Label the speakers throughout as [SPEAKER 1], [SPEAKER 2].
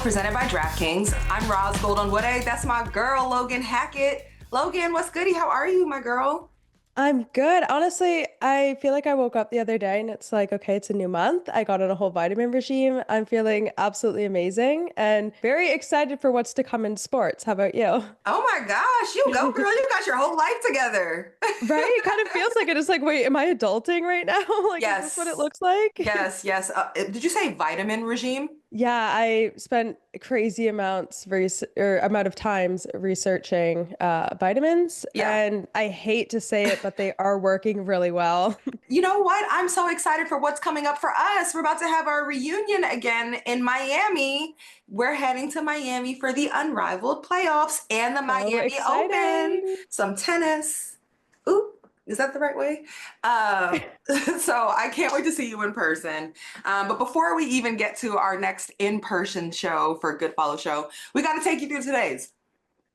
[SPEAKER 1] presented by DraftKings. I'm Ros Logan. That's my girl, Logan Hackett. Logan, what's goody? How are you, my girl?
[SPEAKER 2] I'm good. Honestly, I feel like I woke up the other day and it's like, okay, it's a new month. I got on a whole vitamin regime. I'm feeling absolutely amazing and very excited for what's to come in sports. How about you?
[SPEAKER 1] Oh my gosh, you go, girl. You got your whole life together.
[SPEAKER 2] Right? It kind of feels like it. It's like, wait, am I adulting right now? Like, is this what it
[SPEAKER 1] Yes.
[SPEAKER 2] looks like?
[SPEAKER 1] Yes. Did you say vitamin regime?
[SPEAKER 2] Yeah, I spent crazy amounts or amount of times researching vitamins,
[SPEAKER 1] Yeah.
[SPEAKER 2] and I hate to say it, but they are working really well.
[SPEAKER 1] You know what? I'm so excited for what's coming up for us. We're about to have our reunion again in Miami. We're heading to Miami for the Unrivaled Playoffs and the
[SPEAKER 2] So
[SPEAKER 1] Miami Open.
[SPEAKER 2] exciting.
[SPEAKER 1] Some tennis. Ooh, is that the right way? Uh, so I can't wait to see you in person. But before we even get to our next in-person show for Good Follow Show, we got to take you through today's.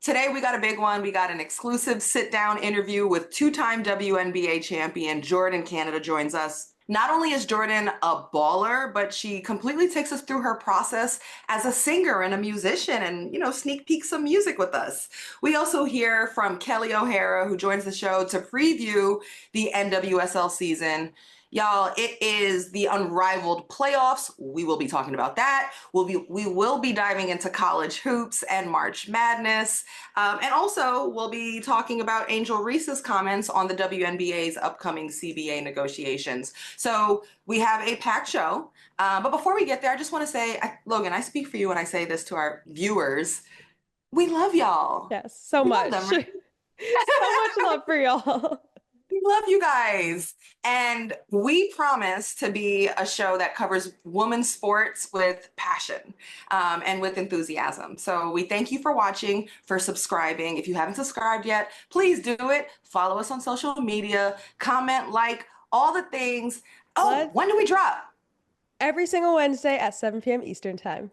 [SPEAKER 1] Today, we got a big one. We got an exclusive sit-down interview with two-time WNBA champion Jordin Canada joins us. Not only is Jordin a baller, but she completely takes us through her process as a singer and a musician and, sneak peek some music with us. We also hear from Kelley O'Hara, who joins the show to preview the NWSL season. Y'all, it is the Unrivaled Playoffs. We will be talking about that. We will be diving into college hoops and March Madness. And also, we'll be talking about Angel Reese's comments on the WNBA's upcoming CBA negotiations. So we have a packed show. But before we get there, I just want to say, Logan, I speak for you when I say this to our viewers. We love y'all.
[SPEAKER 2] Yes, so
[SPEAKER 1] We love them,
[SPEAKER 2] much.
[SPEAKER 1] right?
[SPEAKER 2] So much love for y'all.
[SPEAKER 1] We love you guys. And we promise to be a show that covers women's sports with passion and with enthusiasm. So we thank you for watching, for subscribing. If you haven't subscribed yet, please do it. Follow us on social media, comment, like, all the things. Oh,
[SPEAKER 2] Let's
[SPEAKER 1] when do we drop?
[SPEAKER 2] every single Wednesday at 7 p.m. Eastern time.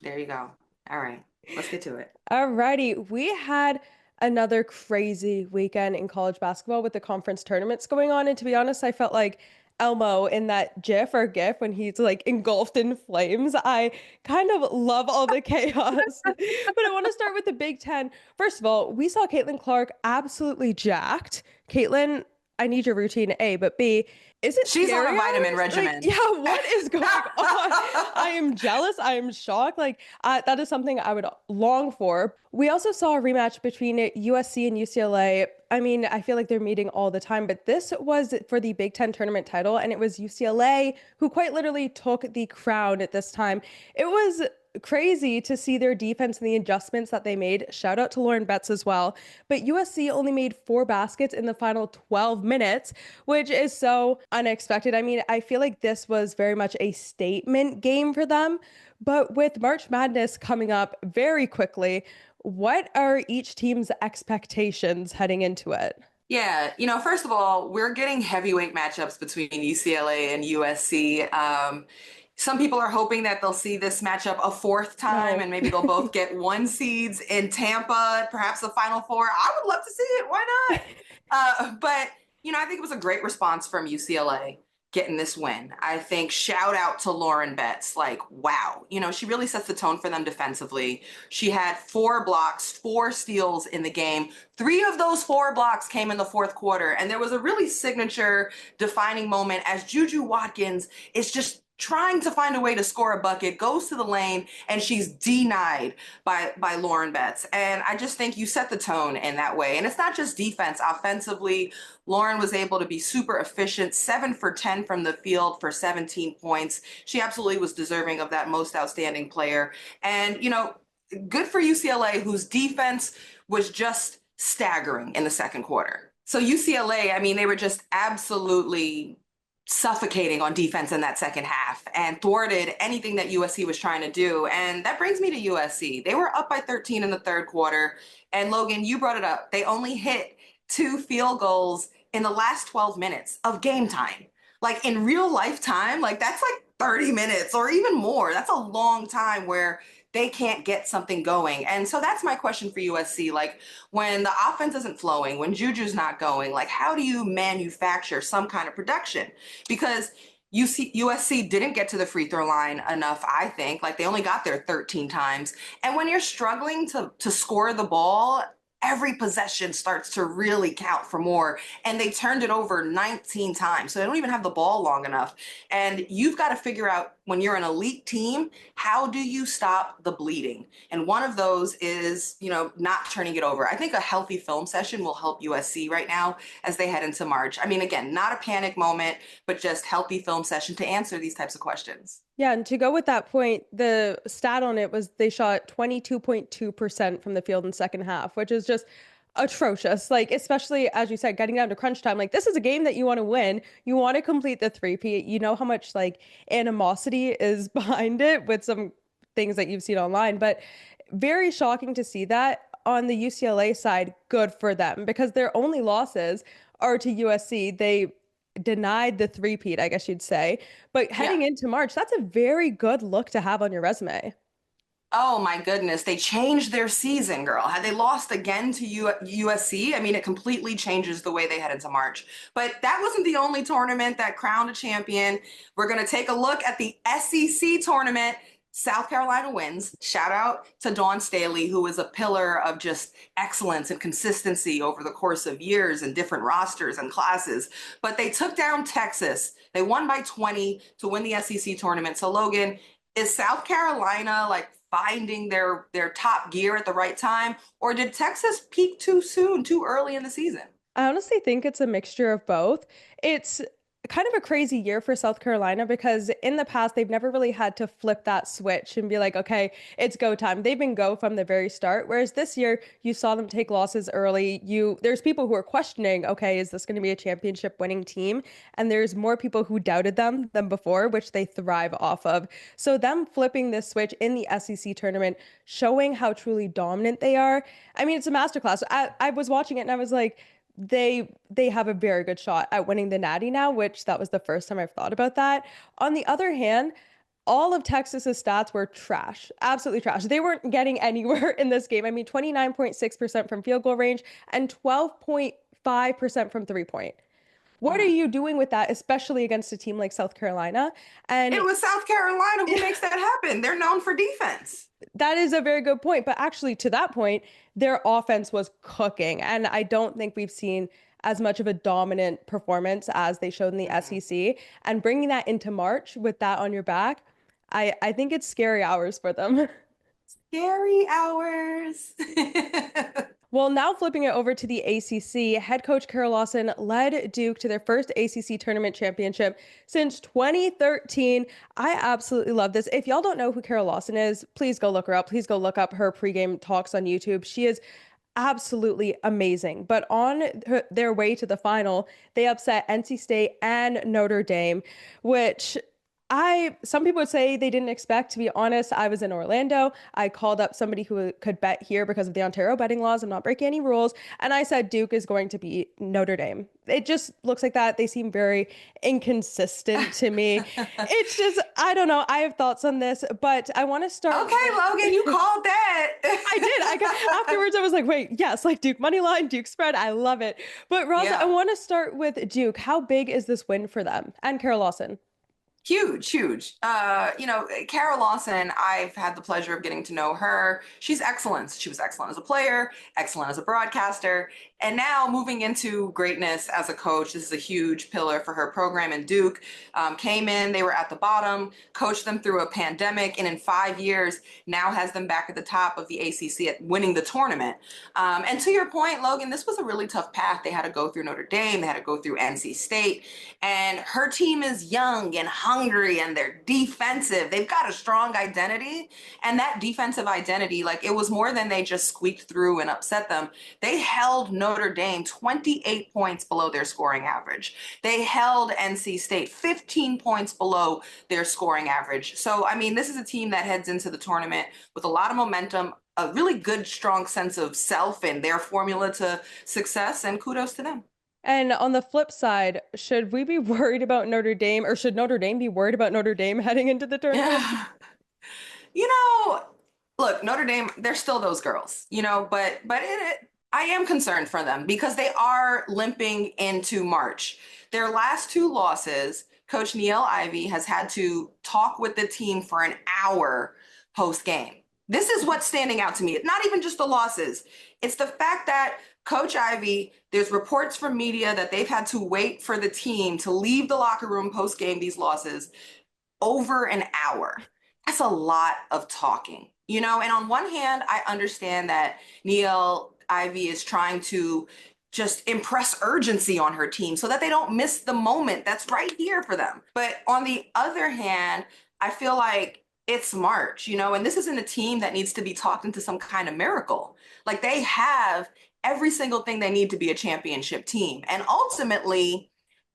[SPEAKER 1] There you go. All right, let's get to it.
[SPEAKER 2] Alrighty, we had another crazy weekend in college basketball with the conference tournaments going on. And to be honest, I felt like Elmo in that GIF when he's like engulfed in flames. I kind of love all the chaos. But I want to start with the Big Ten. First of all, we saw Caitlin Clark absolutely jacked. Caitlin, I need your routine, A, but B, is it
[SPEAKER 1] She's on a
[SPEAKER 2] scary
[SPEAKER 1] vitamin
[SPEAKER 2] hours? Like,
[SPEAKER 1] regimen.
[SPEAKER 2] yeah, what is going on? I am jealous. I am shocked. Like, that is something I would long for. We also saw a rematch between USC and UCLA. I mean, I feel like they're meeting all the time, but this was for the Big Ten tournament title, and it was UCLA who quite literally took the crown at this time. It was crazy to see their defense and the adjustments that they made. Shout out to Lauren Betts as well. But USC only made 4 baskets in the final 12 minutes, which is so unexpected. I mean, I feel like this was very much a statement game for them. But with March Madness coming up very quickly, what are each team's expectations heading into it?
[SPEAKER 1] Yeah, first of all, we're getting heavyweight matchups between UCLA and USC. Some people are hoping that they'll see this matchup a fourth time
[SPEAKER 2] No.
[SPEAKER 1] and maybe they'll both get 1 seeds in Tampa, perhaps the Final Four. I would love to see it. Why not? But, I think it was a great response from UCLA getting this win. I think shout out to Lauren Betts. Like, wow. She really sets the tone for them defensively. She had 4 blocks, 4 steals in the game. 3 of those 4 blocks came in the fourth quarter. And there was a really signature defining moment as Juju Watkins is just trying to find a way to score a bucket, goes to the lane, and she's denied by Lauren Betts. And I just think you set the tone in that way. And it's not just defense. Offensively, Lauren was able to be super efficient, 7 for 10 from the field for 17 points. She absolutely was deserving of that most outstanding player. And, good for UCLA, whose defense was just staggering in the second quarter. So UCLA, I mean, they were just absolutely suffocating on defense in that second half and thwarted anything that USC was trying to do. And that brings me to USC. They were up by 13 in the third quarter. And Logan, you brought it up. They only hit 2 field goals in the last 12 minutes of game time. Like in real life time, like that's like 30 minutes or even more. That's a long time where they can't get something going. And so that's my question for USC. Like when the offense isn't flowing, when Juju's not going, like how do you manufacture some kind of production? Because USC didn't get to the free throw line enough, I think. Like they only got there 13 times. And when you're struggling to score the ball, every possession starts to really count for more. And they turned it over 19 times. So they don't even have the ball long enough. And you've got to figure out when you're an elite team, how do you stop the bleeding? And one of those is, not turning it over. I think a healthy film session will help USC right now as they head into March. I mean, again, not a panic moment, but just healthy film session to answer these types of questions.
[SPEAKER 2] Yeah, and to go with that point, the stat on it was they shot 22.2% from the field in second half, which is just atrocious. Like, especially as you said, getting down to crunch time, like this is a game that you want to win. You want to complete the three-peat. You know how much like animosity is behind it with some things that you've seen online, but very shocking to see that on the UCLA side. Good for them because their only losses are to USC. They denied the three-peat, I guess you'd say. But heading into March, that's a very good look to have on your resume.
[SPEAKER 1] Oh my goodness, they changed their season, girl. Had they lost again to USC, I mean, it completely changes the way they head into March. But that wasn't the only tournament that crowned a champion. We're going to take a look at the SEC tournament. South Carolina wins. Shout out to Dawn Staley, who is a pillar of just excellence and consistency over the course of years and different rosters and classes. But they took down Texas. They won by 20 to win the SEC tournament. So Logan, is South Carolina like finding their top gear at the right time, or did Texas peak too soon, too early in the season?
[SPEAKER 2] I honestly think it's a mixture of both. It's kind of a crazy year for South Carolina because in the past they've never really had to flip that switch and be like, okay, it's go time. They've been go from the very start. Whereas this year you saw them take losses early. There's people who are questioning, okay, is this going to be a championship winning team? And there's more people who doubted them than before, which they thrive off of. So them flipping this switch in the SEC tournament, showing how truly dominant they are. I mean, it's a masterclass. I was watching it and I was like, they have a very good shot at winning the Natty now, which that was the first time I've thought about that. On the other hand, all of Texas's stats were trash, absolutely trash. They weren't getting anywhere in this game. I mean, 29.6% from field goal range and 12.5% from three-point. What are you doing with that, especially against a team like South Carolina? And
[SPEAKER 1] it was South Carolina who makes that happen. They're known for defense.
[SPEAKER 2] That is a very good point. But actually, to that point, their offense was cooking. And I don't think we've seen as much of a dominant performance as they showed in the SEC. And bringing that into March with that on your back, I think it's scary hours for them.
[SPEAKER 1] Scary hours.
[SPEAKER 2] Well, now flipping it over to the ACC, head coach Kara Lawson led Duke to their first ACC tournament championship since 2013. I absolutely love this. If y'all don't know who Kara Lawson is, please go look her up. Please go look up her pregame talks on YouTube. She is absolutely amazing. But on their way to the final, they upset NC State and Notre Dame, which some people would say they didn't expect. To be honest, I was in Orlando. I called up somebody who could bet here because of the Ontario betting laws. I'm not breaking any rules. And I said Duke is going to beat Notre Dame. It just looks like that. They seem very inconsistent to me. It's just, I don't know. I have thoughts on this, but I want to start.
[SPEAKER 1] Okay, Logan, you called that.
[SPEAKER 2] I did. Afterwards, I was like, wait, yes, like Duke money line, Duke spread. I love it. But Rosa, I want to start with Duke. How big is this win for them and Kara Lawson?
[SPEAKER 1] Huge, huge. Kara Lawson, I've had the pleasure of getting to know her. She's excellent. She was excellent as a player, excellent as a broadcaster, and now moving into greatness as a coach. This is a huge pillar for her program. And Duke came in, they were at the bottom, coached them through a pandemic, and in 5 years now has them back at the top of the ACC at winning the tournament. And to your point, Logan, this was a really tough path. They had to go through Notre Dame, they had to go through NC State, and her team is young and hungry and they're defensive. They've got a strong identity, and that defensive identity, like it was more than they just squeaked through and upset them. They held Notre Dame 28 points below their scoring average. They held NC State 15 points below their scoring average. So, I mean, this is a team that heads into the tournament with a lot of momentum, a really good, strong sense of self and their formula to success, and kudos to them.
[SPEAKER 2] And on the flip side, should we be worried about Notre Dame, or should Notre Dame be worried about Notre Dame heading into the tournament?
[SPEAKER 1] Look, Notre Dame, they're still those girls, but I am concerned for them because they are limping into March. Their last two losses Coach Neil Ivey has had to talk with the team for an hour post game. This is what's standing out to me. It's not even just the losses. It's the fact that Coach Ivey, there's reports from media that they've had to wait for the team to leave the locker room post game these losses over an hour. That's a lot of talking, you know? And on one hand, I understand that Neil Ivey is trying to just impress urgency on her team so that they don't miss the moment that's right here for them. But on the other hand, I feel like it's March, you know, and this isn't a team that needs to be talked into some kind of miracle. Like they have every single thing they need to be a championship team. And ultimately,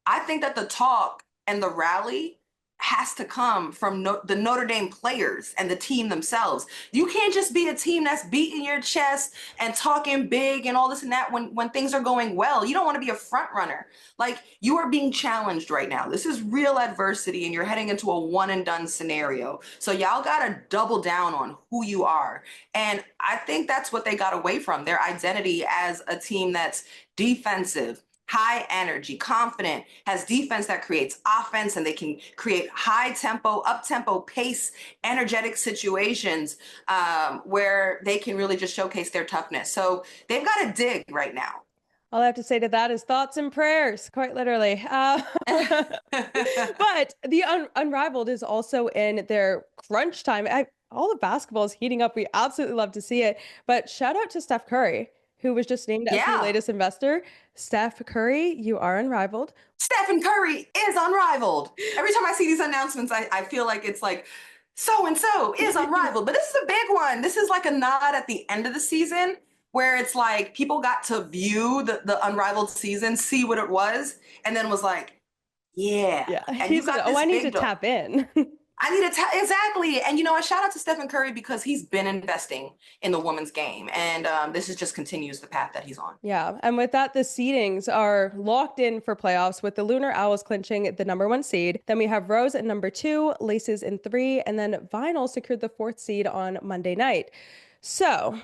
[SPEAKER 1] I think that the talk and the rally has to come from the Notre Dame players and the team themselves. You can't just be a team that's beating your chest and talking big and all this and that when things are going well. You don't want to be a front runner. Like you are being challenged right now. This is real adversity and you're heading into a one and done scenario. So y'all got to double down on who you are. And I think that's what they got away from, their identity as a team that's defensive, high energy, confident, has defense that creates offense, and they can create high tempo, up tempo, pace, energetic situations where they can really just showcase their toughness. So they've got to dig right now.
[SPEAKER 2] All I have to say to that is thoughts and prayers, quite literally. But the Unrivaled is also in their crunch time. All the basketball is heating up. We absolutely love to see it. But shout out to Steph Curry, who was just named as the latest investor. Steph Curry, you are unrivaled.
[SPEAKER 1] Stephen Curry is unrivaled. Every time I see these announcements, I feel like it's like, so-and-so is unrivaled. But this is a big one. This is like a nod at the end of the season where it's like people got to view the unrivaled season, see what it was, and then was like, yeah. And
[SPEAKER 2] he's like, I need to tap in.
[SPEAKER 1] I need to exactly. And you know, a shout out to Stephen Curry because he's been investing in the women's game, and this is just continues the path that he's on.
[SPEAKER 2] Yeah, and with that, the seedings are locked in for playoffs with the Lunar Owls clinching the #1 seed. Then we have Ros at #2, Laces in 3, and then Vinyl secured the 4th seed on Monday night. So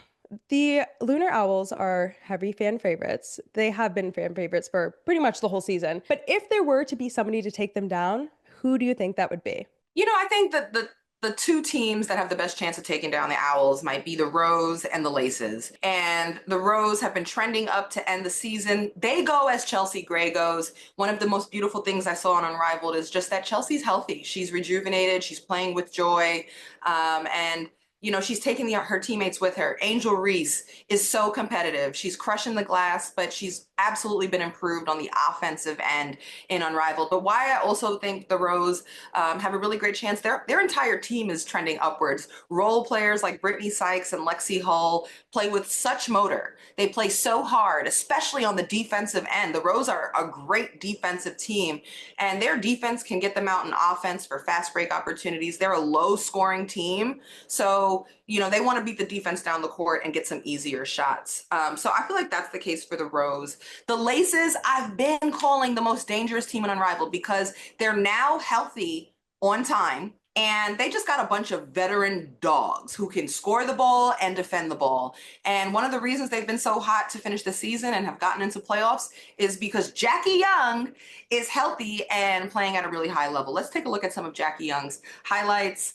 [SPEAKER 2] the Lunar Owls are heavy fan favorites. They have been fan favorites for pretty much the whole season. But if there were to be somebody to take them down, who do you think that would be?
[SPEAKER 1] You know, I think that the two teams that have the best chance of taking down the Owls might be the Ros and the Laces. And the Ros have been trending up to end the season. They go as Chelsea Gray goes. One of the most beautiful things I saw on Unrivaled is just that Chelsea's healthy. She's rejuvenated. She's playing with joy. And you know, she's taking her teammates with her. Angel Reese is so competitive. She's crushing the glass, but she's absolutely been improved on the offensive end in Unrivaled. But why I also think the Ros have a really great chance. Their entire team is trending upwards. Role players like Brittany Sykes and Lexi Hull play with such motor. They play so hard, especially on the defensive end. The Ros are a great defensive team, and their defense can get them out in offense for fast break opportunities. They're a low scoring team. So, you know, they want to beat the defense down the court and get some easier shots. So I feel like that's the case for the Ros. The Laces, I've been calling the most dangerous team in Unrivaled because they're now healthy on time. And they just got a bunch of veteran dogs who can score the ball and defend the ball. And one of the reasons they've been so hot to finish the season and have gotten into playoffs is because Jackie Young is healthy and playing at a really high level. Let's take a look at some of Jackie Young's highlights.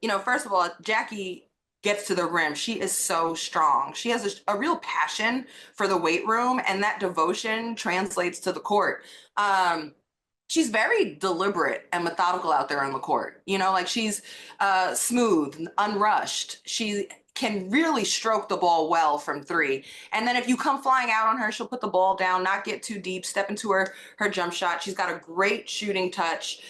[SPEAKER 1] You know, first of all, Jackie gets to the rim. She is so strong. She has a real passion for the weight room, and that devotion translates to the court. She's very deliberate and methodical out there on the court. You know, like she's smooth, unrushed. She can really stroke the ball well from 3. And then if you come flying out on her, she'll put the ball down, not get too deep, step into her jump shot. She's got a great shooting touch,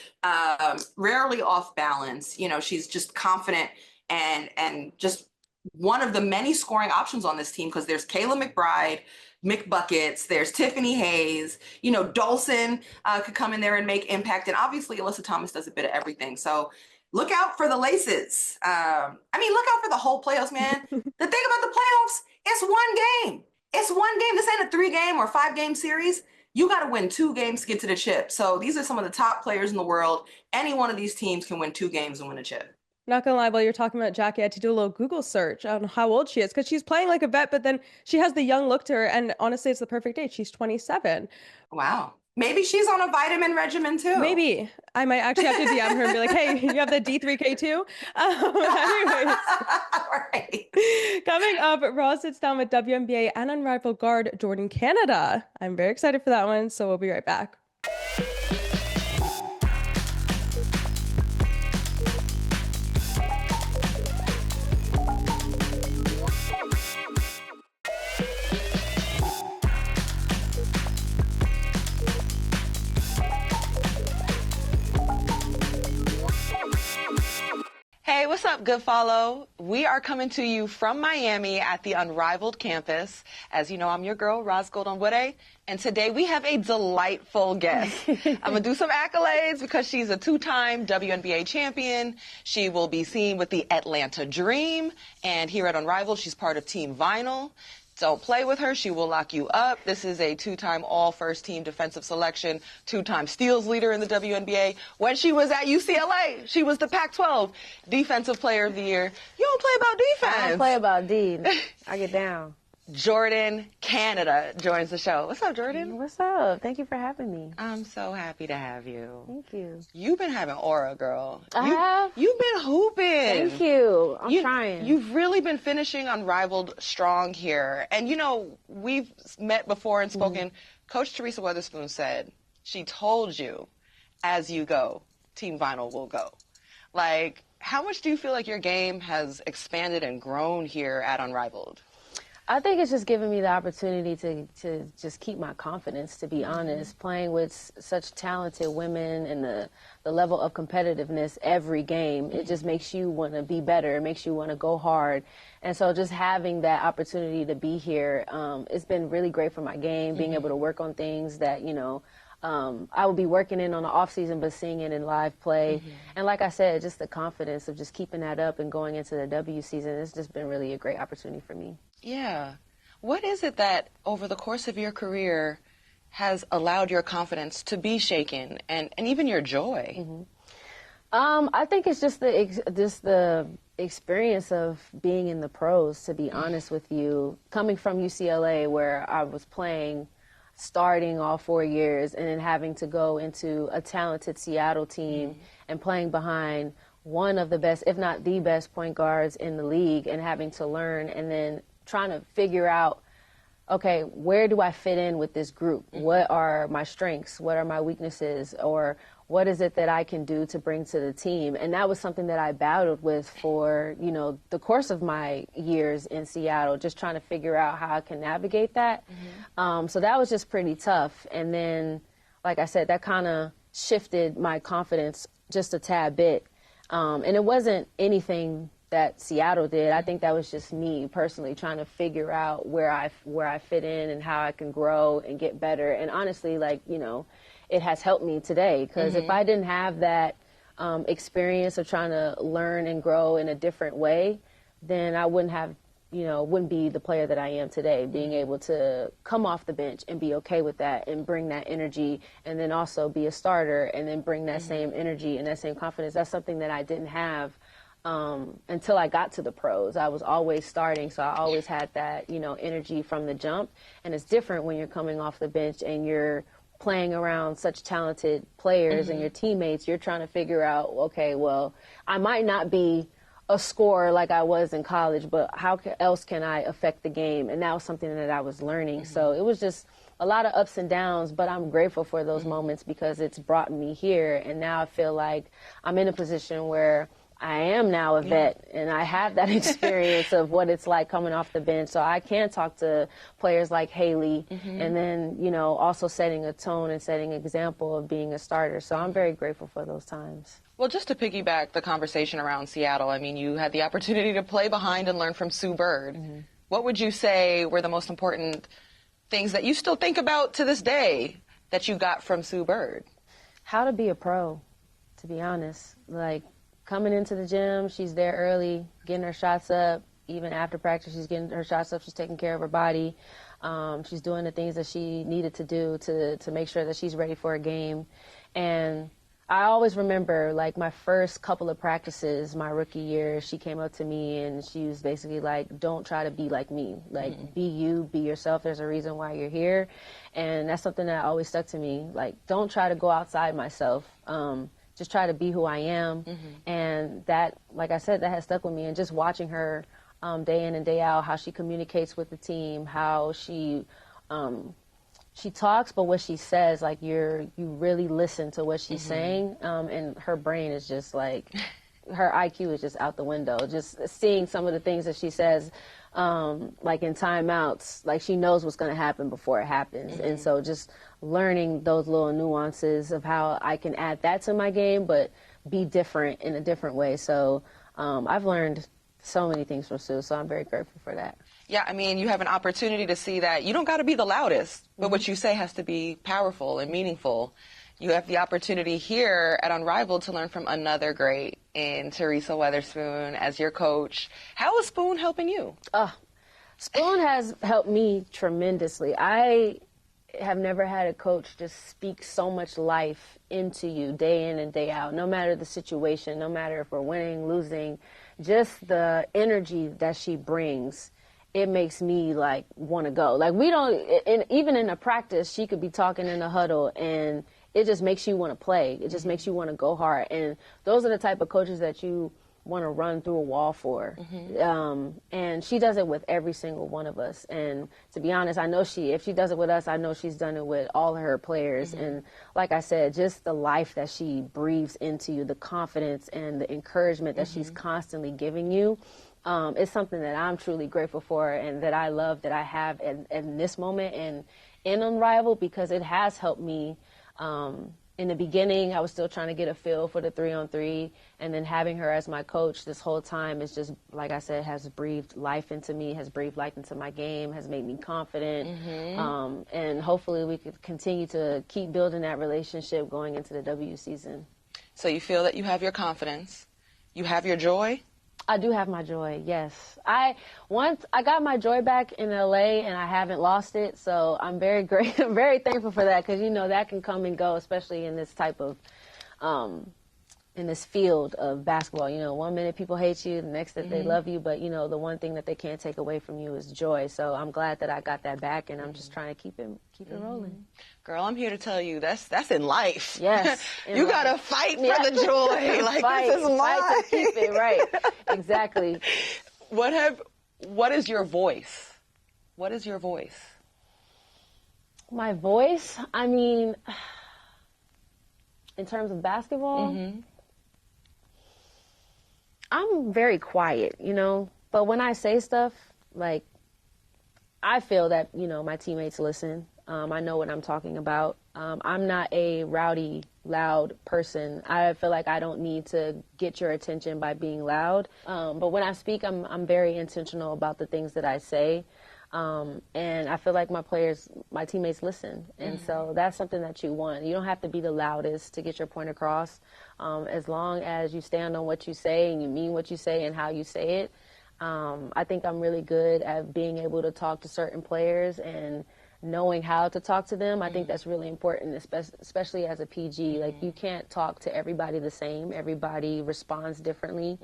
[SPEAKER 1] rarely off balance. You know, she's just confident and just one of the many scoring options on this team because there's Kayla McBride, McBuckets, there's Tiffany Hayes, you know, Dolson could come in there and make impact. And obviously Alyssa Thomas does a bit of everything. So look out for the Laces. I mean, look out for the whole playoffs, man. The thing about the playoffs, it's one game. It's one game. This ain't a 3-game or 5-game series. You got to win 2 games to get to the chip. So these are some of the top players in the world. Any one of these teams can win 2 games and win a chip.
[SPEAKER 2] Not gonna lie, while you're talking about Jackie, I had to do a little Google search on how old she is because she's playing like a vet, but then she has the young look to her. And honestly, it's the perfect age. She's 27.
[SPEAKER 1] Wow. Maybe she's on a vitamin regimen too.
[SPEAKER 2] Maybe. I might actually have to DM her and be like, hey, you have the D3K too? Anyways.
[SPEAKER 1] Right.
[SPEAKER 2] Coming up, Ros sits down with WNBA and Unrivaled guard Jordin Canada. I'm very excited for that one, so we'll be right back.
[SPEAKER 3] Hey, what's up, Good Follow? We are coming to you from Miami at the Unrivaled campus. As you know, I'm your girl, Ros Logan, and today we have a delightful guest. I'm going to do some accolades because she's a two-time WNBA champion. She will be seen with the Atlanta Dream, and here at Unrivaled, she's part of Team Vinyl. Don't play with her. She will lock you up. This is a two-time all-first-team defensive selection, two-time steals leader in the WNBA. When she was at UCLA, she was the Pac-12 Defensive Player of the Year. You don't play about defense.
[SPEAKER 4] I don't play about D. I get down.
[SPEAKER 3] Jordin Canada joins the show. What's up, Jordin?
[SPEAKER 4] What's up? Thank you for having me.
[SPEAKER 3] I'm so happy to have you.
[SPEAKER 4] Thank you.
[SPEAKER 3] You've been having aura, girl.
[SPEAKER 4] I have?
[SPEAKER 3] You've been hooping.
[SPEAKER 4] Thank you. I'm trying.
[SPEAKER 3] You've really been finishing Unrivaled strong here. And, you know, we've met before and spoken. Coach Teresa Weatherspoon said she told you, as you go, Team Vinyl will go. Like, how much do you feel like your game has expanded and grown here at Unrivaled?
[SPEAKER 4] I think it's just giving me the opportunity to just keep my confidence, to be honest. Playing with such talented women and the level of competitiveness every game, it just makes you want to be better. It makes you want to go hard. And so just having that opportunity to be here, it's been really great for my game, being able to work on things that, you know, I would be working in on the off season, but seeing it in live play. And like I said, just the confidence of just keeping that up and going into the W season, it's just been really a great opportunity for me.
[SPEAKER 3] Yeah. What is it that over the course of your career has allowed your confidence to be shaken and even your joy?
[SPEAKER 4] I think it's just the experience of being in the pros, to be honest with you. Coming from UCLA, where I was playing, starting all 4 years, and then having to go into a talented Seattle team and playing behind one of the best, if not the best, point guards in the league, and having to learn and then trying to figure out, okay, where do I fit in with this group? What are my strengths? What are my weaknesses? Or what is it that I can do to bring to the team? And that was something that I battled with for, you know, the course of my years in Seattle, just trying to figure out how I can navigate that. So that was just pretty tough. And then, like I said, that kind of shifted my confidence just a tad bit. And it wasn't anything that Seattle did. I think that was just me personally trying to figure out where I fit in and how I can grow and get better. And honestly, like, you know, it has helped me today, because if I didn't have that experience of trying to learn and grow in a different way, then I wouldn't be the player that I am today, being able to come off the bench and be okay with that and bring that energy, and then also be a starter and then bring that same energy and that same confidence. That's something that I didn't have until I got to the pros. I was always starting, so I always had that, you know, energy from the jump. And it's different when you're coming off the bench and you're playing around such talented players and your teammates. You're trying to figure out, okay, well, I might not be a scorer like I was in college, but how else can I affect the game? And that was something that I was learning. So it was just a lot of ups and downs, but I'm grateful for those moments because it's brought me here. And now I feel like I'm in a position where I am now a vet, and I have that experience of what it's like coming off the bench. So I can talk to players like Haley, and then, you know, also setting a tone and setting an example of being a starter. So I'm very grateful for those times.
[SPEAKER 3] Well, just to piggyback the conversation around Seattle, I mean, you had the opportunity to play behind and learn from Sue Bird. What would you say were the most important things that you still think about to this day that you got from Sue Bird?
[SPEAKER 4] How to be a pro, to be honest. Like, coming into the gym, she's there early, getting her shots up. Even after practice, she's getting her shots up. She's taking care of her body. She's doing the things that she needed to do to make sure that she's ready for a game. And I always remember, like, my first couple of practices, my rookie year, she came up to me and she was basically like, don't try to be like me. Like, be you, be yourself. There's a reason why you're here. And that's something that always stuck to me. Like, don't try to go outside myself. Just try to be who I am. And that, like I said, that has stuck with me. And just watching her day in and day out, how she communicates with the team, how she talks, but what she says, like, you really listen to what she's saying, and her brain is just like, her IQ is just out the window. Just seeing some of the things that she says, like in timeouts, like she knows what's going to happen before it happens. And so just learning those little nuances of how I can add that to my game, but be different in a different way. So I've learned so many things from Sue, so I'm very grateful for that.
[SPEAKER 3] Yeah, I mean, you have an opportunity to see that you don't got to be the loudest, but what you say has to be powerful and meaningful. You have the opportunity here at Unrivaled to learn from another great in Teresa Weatherspoon as your coach. How is Spoon helping you?
[SPEAKER 4] Spoon has helped me tremendously. I have never had a coach just speak so much life into you day in and day out, no matter the situation, no matter if we're winning, losing, just the energy that she brings. It makes me, like, want to go. Like, we don't, even in a practice, she could be talking in a huddle, and it just makes you want to play. It just makes you want to go hard. And those are the type of coaches that you want to run through a wall for. And she does it with every single one of us. And to be honest, I know if she does it with us, I know she's done it with all of her players. And like I said, just the life that she breathes into you, the confidence and the encouragement that she's constantly giving you. It's something that I'm truly grateful for and that I love that I have in this moment and in Unrivaled, because it has helped me. In the beginning, I was still trying to get a feel for the 3-on-3, and then having her as my coach this whole time is just, like I said, has breathed life into me, has breathed life into my game, has made me confident. And hopefully we could continue to keep building that relationship going into the W season.
[SPEAKER 3] So you feel that you have your confidence, you have your joy?
[SPEAKER 4] I do have my joy, yes. I got my joy back in LA and I haven't lost it, so I'm very I'm very thankful for that, because, you know, that can come and go, especially in this type of, in this field of basketball. You know, one minute people hate you, the next that they love you, but, you know, the one thing that they can't take away from you is joy. So I'm glad that I got that back, and I'm just trying to keep it rolling.
[SPEAKER 3] Girl, I'm here to tell you that's in life.
[SPEAKER 4] Yes.
[SPEAKER 3] You got to fight for the joy. Like, this is life.
[SPEAKER 4] Fight to keep it, right. Exactly.
[SPEAKER 3] What is your voice? What is your voice?
[SPEAKER 4] My voice? I mean, in terms of basketball, I'm very quiet, you know, but when I say stuff, like, I feel that, you know, my teammates listen. I know what I'm talking about. I'm not a rowdy, loud person. I feel like I don't need to get your attention by being loud. But when I speak, I'm very intentional about the things that I say. And I feel like my teammates listen. And so that's something that you want. You don't have to be the loudest to get your point across. As long as you stand on what you say and you mean what you say and how you say it. I think I'm really good at being able to talk to certain players and knowing how to talk to them. I think that's really important, especially as a PG. Like, you can't talk to everybody the same. Everybody responds differently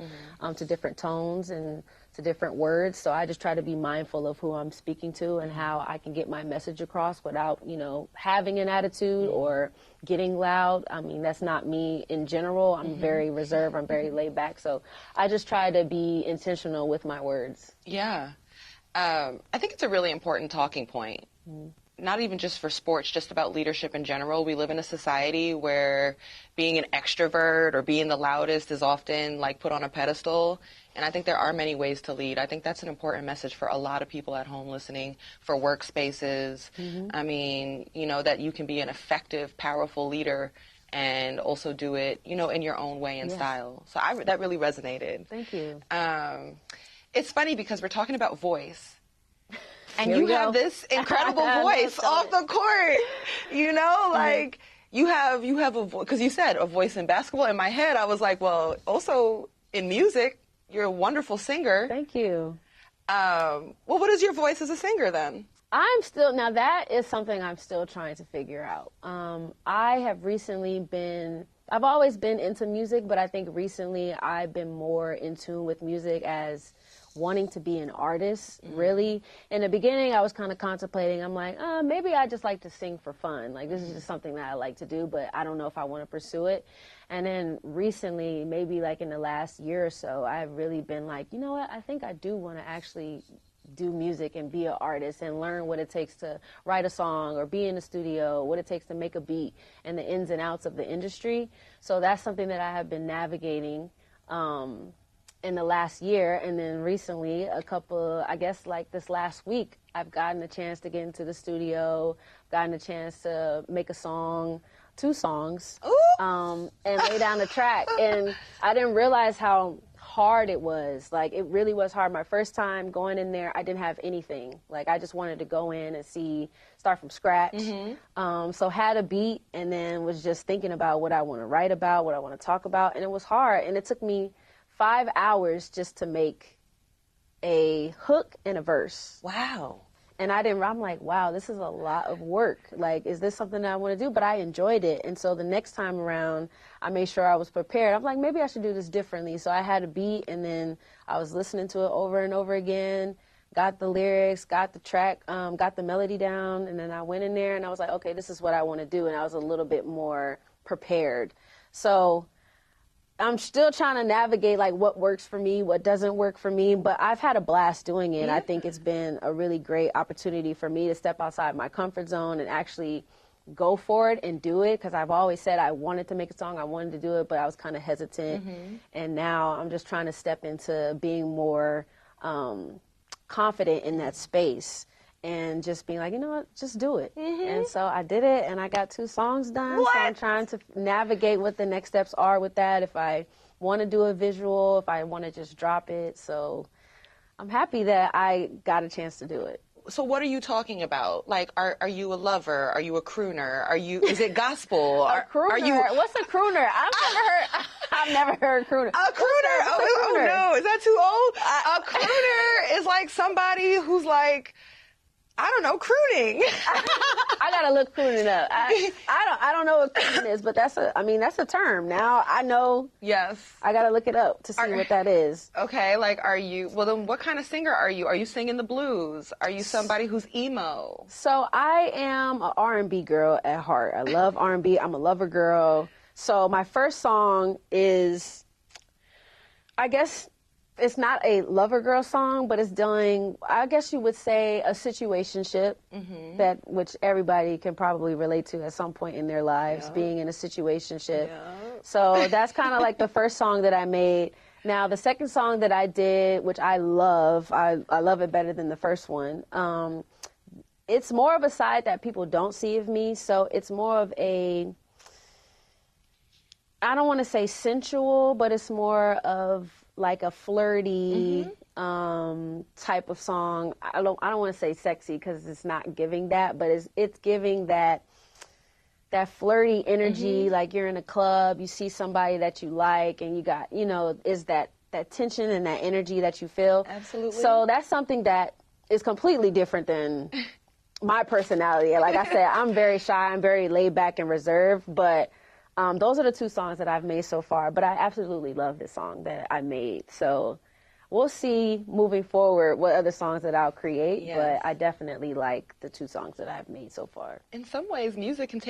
[SPEAKER 4] to different tones and to different words. So I just try to be mindful of who I'm speaking to and how I can get my message across without, you know, having an attitude or getting loud. I mean, that's not me in general. I'm very reserved. I'm very laid back. So I just try to be intentional with my words.
[SPEAKER 3] Yeah. I think it's a really important talking point. Not even just for sports, just about leadership in general. We live in a society where being an extrovert or being the loudest is often, like, put on a pedestal. And I think there are many ways to lead. I think that's an important message for a lot of people at home listening, for workspaces. I mean, you know, that you can be an effective, powerful leader and also do it, you know, in your own way and style. So that really resonated.
[SPEAKER 4] Thank you.
[SPEAKER 3] It's funny because we're talking about voice. And
[SPEAKER 4] Here
[SPEAKER 3] you
[SPEAKER 4] we
[SPEAKER 3] have
[SPEAKER 4] go.
[SPEAKER 3] this incredible voice off the court, you know, like you have a voice, because you said a voice in basketball. In my head, I was like, well, also in music, you're a wonderful singer.
[SPEAKER 4] Thank you.
[SPEAKER 3] Well, what is your voice as a singer then?
[SPEAKER 4] Now that is something I'm still trying to figure out. I have recently been I've always been into music, but I think recently I've been more in tune with music as wanting to be an artist, really. In the beginning, I was kind of contemplating. I'm like, maybe I just like to sing for fun. Like, this is just something that I like to do, but I don't know if I want to pursue it. And then recently, maybe like in the last year or so, I've really been like, you know what? I think I do want to actually do music and be an artist and learn what it takes to write a song or be in the studio, what it takes to make a beat, and the ins and outs of the industry. So that's something that I have been navigating in the last year. And then recently, I guess like this last week, I've gotten a chance to get into the studio, gotten a chance to make a song, 2 songs, and lay down the track. And I didn't realize how hard it was. Like, it really was hard. My first time going in there, I didn't have anything. Like, I just wanted to go in and start from scratch. So had a beat, and then was just thinking about what I want to write about, what I want to talk about. And it was hard. And it took me 5 hours just to make a hook and a verse.
[SPEAKER 3] Wow.
[SPEAKER 4] And I'm like, wow, this is a lot of work. Like, is this something that I want to do? But I enjoyed it. And so the next time around, I made sure I was prepared. I'm like, maybe I should do this differently. So I had a beat, and then I was listening to it over and over again, got the lyrics, got the track, got the melody down. And then I went in there and I was like, okay, this is what I want to do. And I was a little bit more prepared. So I'm still trying to navigate like what works for me, what doesn't work for me, but I've had a blast doing it. Yeah. I think it's been a really great opportunity for me to step outside my comfort zone and actually go for it and do it, because I've always said I wanted to make a song, I wanted to do it, but I was kind of hesitant. And now I'm just trying to step into being more confident in that space. And just being like, you know what, just do it. And so I did it, and I got 2 songs done. What? So I'm trying to navigate what the next steps are with that, if I want to do a visual, if I want to just drop it. So I'm happy that I got a chance to do it.
[SPEAKER 3] So what are you talking about? Like, are you a lover? Are you a crooner? Is it gospel?
[SPEAKER 4] A crooner? What's a crooner? I've never heard crooner.
[SPEAKER 3] A crooner? Oh no, is that too old? A crooner is like somebody who's like, I don't know, crooning.
[SPEAKER 4] I gotta look crooning up. I don't know what crooning is, but that's a term. Now I know.
[SPEAKER 3] Yes.
[SPEAKER 4] I gotta look it up to see what that is.
[SPEAKER 3] Okay, like, well then what kind of singer are you? Are you singing the blues? Are you somebody who's emo?
[SPEAKER 4] So I am an R&B girl at heart. I love R&B. I'm a lover girl. So my first song is, I guess, it's not a lover girl song, but it's dealing, I guess you would say, a situationship, which everybody can probably relate to at some point in their lives, being in a situationship. So that's kind of like the first song that I made. Now, the second song that I did, which I love it better than the first one. It's more of a side that people don't see of me. So it's more of a, I don't want to say sensual, but it's more of like a flirty type of song. I don't want to say sexy, because it's not giving that, but it's giving that flirty energy. Like you're in a club, you see somebody that you like, and you got, is that tension and that energy that you feel.
[SPEAKER 3] Absolutely.
[SPEAKER 4] So that's something that is completely different than my personality. Like I said, I'm very shy, I'm very laid back and reserved, but those are the 2 songs that I've made so far, but I absolutely love this song that I made. So we'll see moving forward what other songs that I'll create, but I definitely like the 2 songs that I've made so far.
[SPEAKER 3] In some ways, music can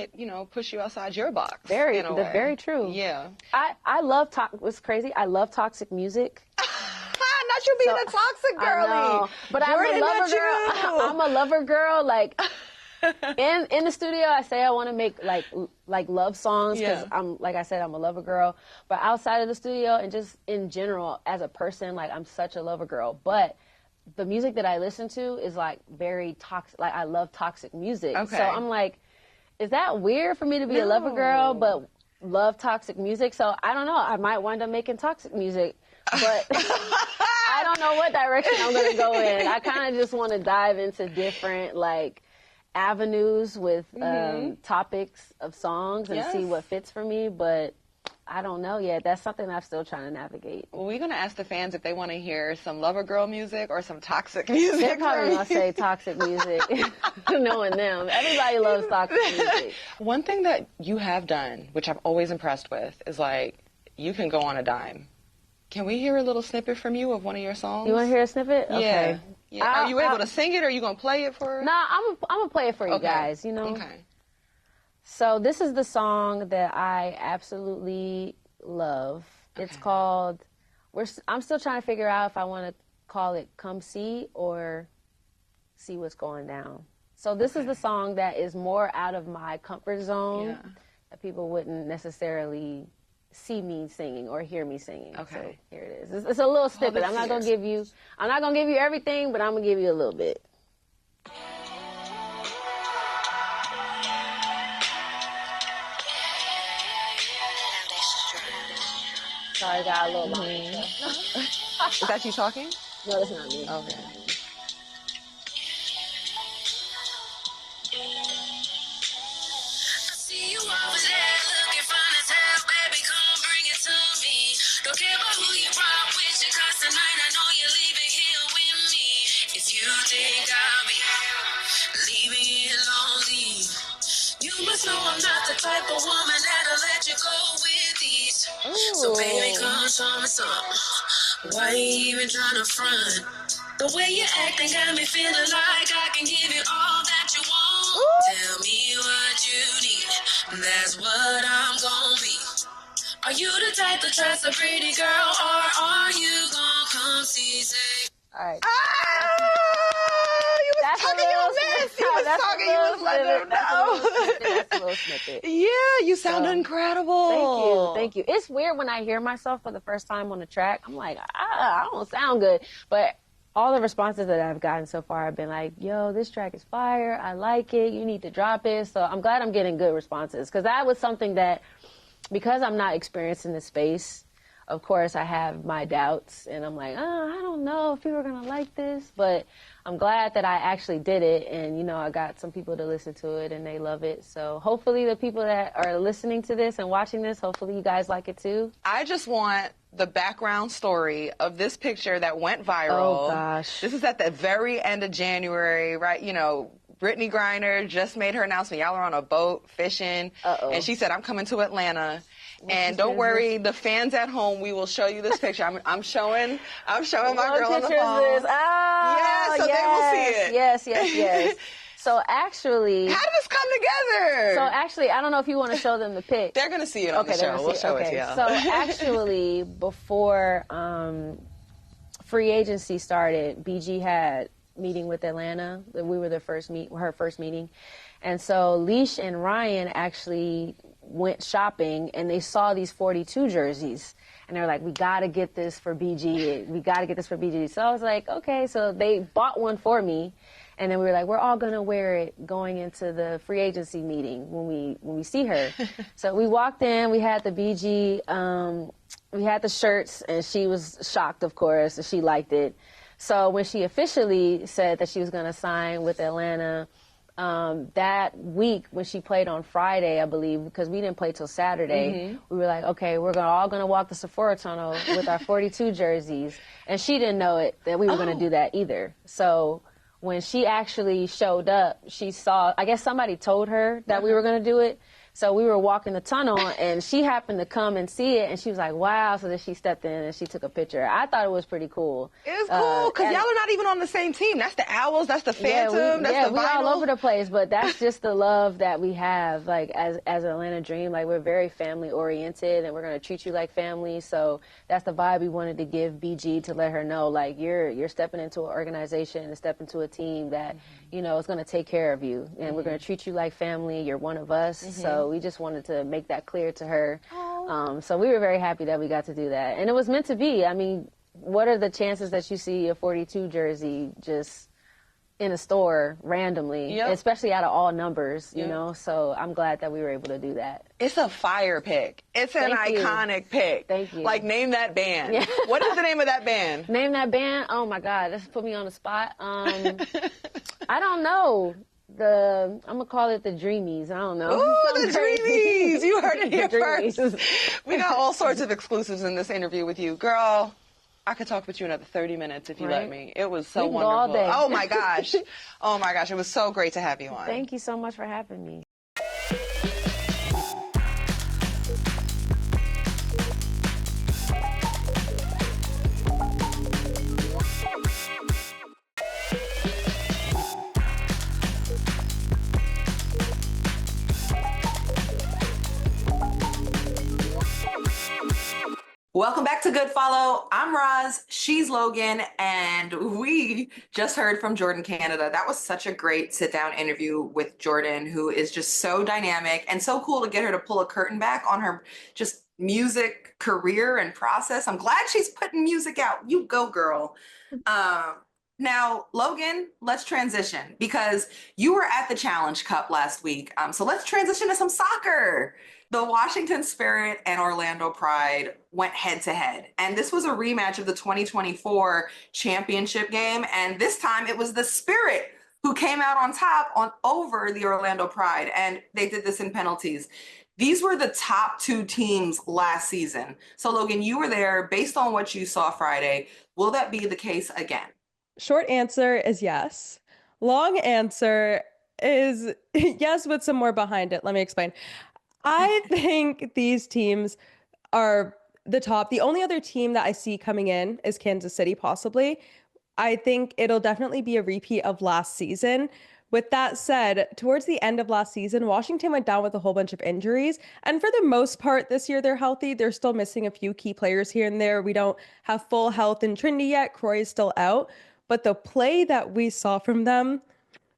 [SPEAKER 3] push you outside your box.
[SPEAKER 4] Very true.
[SPEAKER 3] Yeah.
[SPEAKER 4] I love, what's crazy, I love toxic music.
[SPEAKER 3] Not you being a toxic girly.
[SPEAKER 4] I know, but
[SPEAKER 3] Jordin,
[SPEAKER 4] I'm a lover girl. I'm a lover girl, like... in the studio, I say I want to make like love songs, because I'm, like I said, I'm a lover girl. But outside of the studio and just in general as a person, like I'm such a lover girl. But the music that I listen to is like very toxic. Like I love toxic music.
[SPEAKER 3] Okay.
[SPEAKER 4] So I'm like, is that weird for me to be a lover girl but love toxic music? So I don't know. I might wind up making toxic music, but I don't know what direction I'm going to go in. I kind of just want to dive into different avenues with topics of songs and see what fits for me, but I don't know yet. That's something I'm still trying to navigate.
[SPEAKER 3] Well, we're going to ask the fans if they want to hear some lover girl music or some toxic music.
[SPEAKER 4] They're probably going to say toxic music, knowing them. Everybody loves toxic music.
[SPEAKER 3] One thing that you have done, which I'm always impressed with, is like, you can go on a dime. Can we hear a little snippet from you of one of your songs?
[SPEAKER 4] You want to hear a snippet? Okay.
[SPEAKER 3] Yeah. Are you able to sing it, or are you going to play it for us?
[SPEAKER 4] No, I'm going to play it for you guys, you know?
[SPEAKER 3] Okay.
[SPEAKER 4] So this is the song that I absolutely love. Okay. It's called, I'm still trying to figure out if I want to call it Come See or See What's Going Down. So this is the song that is more out of my comfort zone that people wouldn't necessarily see me singing or hear me singing.
[SPEAKER 3] Okay.
[SPEAKER 4] So here it is. It's a little snippet. I'm not gonna give you everything, but I'm gonna give you a little bit. Sorry, I got a little long.
[SPEAKER 3] Is that you talking?
[SPEAKER 4] No, that's not me.
[SPEAKER 3] Okay.
[SPEAKER 5] Don't care about who you brought with you, 'cause tonight I know you're leaving here with me. If you think I'll be leaving here lonely, you must know I'm not the type of woman that'll let you go with ease. So baby, come show me something. Why you even trying to front? The way you're acting got me feeling like I can give you all that you want. Tell me what you need, that's what I'm gonna be. Are you the type to trust a pretty girl, or are you gonna come see? Say,
[SPEAKER 4] all right.
[SPEAKER 3] You was talking your mess. You was talking. You was letting them know.
[SPEAKER 4] That's a little snippet.
[SPEAKER 3] Yeah, you sound incredible.
[SPEAKER 4] Thank you. It's weird when I hear myself for the first time on the track. I'm like, I don't sound good. But all the responses that I've gotten so far have been like, yo, this track is fire. I like it. You need to drop it. So I'm glad I'm getting good responses, because that was something that, because I'm not experienced in this space, of course I have my doubts, and I'm like, I don't know if people are going to like this, but I'm glad that I actually did it, and, you know, I got some people to listen to it, and they love it. So hopefully the people that are listening to this and watching this, hopefully you guys like it too.
[SPEAKER 3] I just want the background story of this picture that went viral.
[SPEAKER 4] Oh, gosh.
[SPEAKER 3] This is at the very end of January, right? You know, Brittany Griner just made her announcement. Y'all are on a boat fishing. And she said, I'm coming to Atlanta. And don't worry, the fans at home, we will show you this picture. I'm showing my girl on the phone.
[SPEAKER 4] Oh,
[SPEAKER 3] so they will see it.
[SPEAKER 4] Yes. So actually,
[SPEAKER 3] how did this come together?
[SPEAKER 4] So actually, I don't know if you want to show them the pic.
[SPEAKER 3] They're going to see it on the show. We'll show it to y'all.
[SPEAKER 4] So actually, before free agency started, BG had meeting with Atlanta. We were her first meeting. And so Leash and Ryan actually went shopping, and they saw these 42 jerseys. And they were like, we got to get this for BG. So I was like, okay. So they bought one for me. And then we were like, we're all going to wear it going into the free agency meeting when we see her. So we walked in, we had the BG, we had the shirts, and she was shocked, of course, and she liked it. So when she officially said that she was going to sign with Atlanta, that week when she played on Friday, I believe, because we didn't play till Saturday, we were like, okay, we're all going to walk the Sephora tunnel with our 42 jerseys. And she didn't know it, that we were going to do that either. So when she actually showed up, she saw, I guess somebody told her that we were going to do it. So we were walking the tunnel, and she happened to come and see it, and she was like, wow. So then she stepped in, and she took a picture. I thought it was pretty cool.
[SPEAKER 3] It was cool, because y'all are not even on the same team. That's the Owls, that's the Phantom, that's the Vinyl.
[SPEAKER 4] We're all over the place, but that's just the love that we have, like, as Atlanta Dream. Like, we're very family-oriented, and we're going to treat you like family. So that's the vibe we wanted to give BG, to let her know, like, you're stepping into an organization and stepping into a team that, you know, is going to take care of you. And we're going to treat you like family. You're one of us. So we just wanted to make that clear to her. So we were very happy that we got to do that. And it was meant to be. I mean, what are the chances that you see a 42 jersey just in a store randomly, especially out of all numbers, you know? So I'm glad that we were able to do that.
[SPEAKER 3] It's a fire pick. It's an iconic pick.
[SPEAKER 4] Thank you.
[SPEAKER 3] Like, name that band. Yeah. What is the name of that band?
[SPEAKER 4] Name that band? Oh, my God. This put me on the spot. I don't know. I'm gonna call it the Dreamies. I don't know.
[SPEAKER 3] Ooh, the
[SPEAKER 4] Sounds
[SPEAKER 3] Dreamies! You heard it here
[SPEAKER 4] Dreamies.
[SPEAKER 3] first. We got all sorts of exclusives in this interview with you. Girl, I could talk with you another 30 minutes if you let me. It was so
[SPEAKER 4] We can go all
[SPEAKER 3] wonderful.
[SPEAKER 4] day.
[SPEAKER 3] Oh my gosh. Oh my gosh. It was so great to have you on.
[SPEAKER 4] Thank you so much for having me.
[SPEAKER 1] Welcome back to Good Follow. I'm Ros, she's Logan, and we just heard from Jordin Canada. That was such a great sit-down interview with Jordin, who is just so dynamic and so cool to get her to pull a curtain back on her just music career and process. I'm glad she's putting music out. You go, girl. Now, Logan, let's transition because you were at the Challenge Cup last week. So let's transition to some soccer. The Washington Spirit and Orlando Pride went head to head. And this was a rematch of the 2024 championship game. And this time it was the Spirit who came out on top over the Orlando Pride. And they did this in penalties. These were the top two teams last season. So Logan, you were there. Based on what you saw Friday, will that be the case again?
[SPEAKER 2] Short answer is yes. Long answer is yes, with some more behind it. Let me explain. I think these teams are the top. The only other team that I see coming in is Kansas City, possibly. I think it'll definitely be a repeat of last season. With that said, towards the end of last season, Washington went down with a whole bunch of injuries. And for the most part, this year they're healthy. They're still missing a few key players here and there. We don't have full health in Trinity yet. Croy is still out. But the play that we saw from them,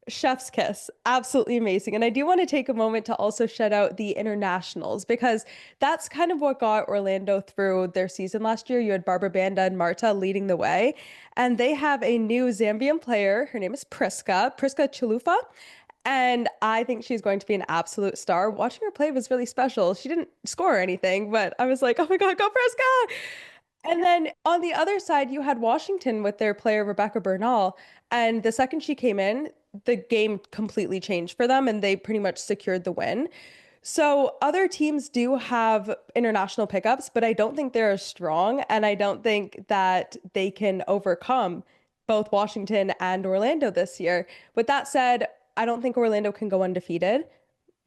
[SPEAKER 2] chef's kiss, absolutely amazing. And I do want to take a moment to also shout out the internationals because that's kind of what got Orlando through their season last year. You had Barbara Banda and Marta leading the way, and they have a new Zambian player. Her name is Priska Chilufa, and I think she's going to be an absolute star. Watching her play was really special. She didn't score or anything, but I was like, oh my God, go Priska! And then on the other side, you had Washington with their player, Rebecca Bernal. And the second she came in, the game completely changed for them and they pretty much secured the win. So other teams do have international pickups, but I don't think they're as strong. And I don't think that they can overcome both Washington and Orlando this year. With that said, I don't think Orlando can go undefeated.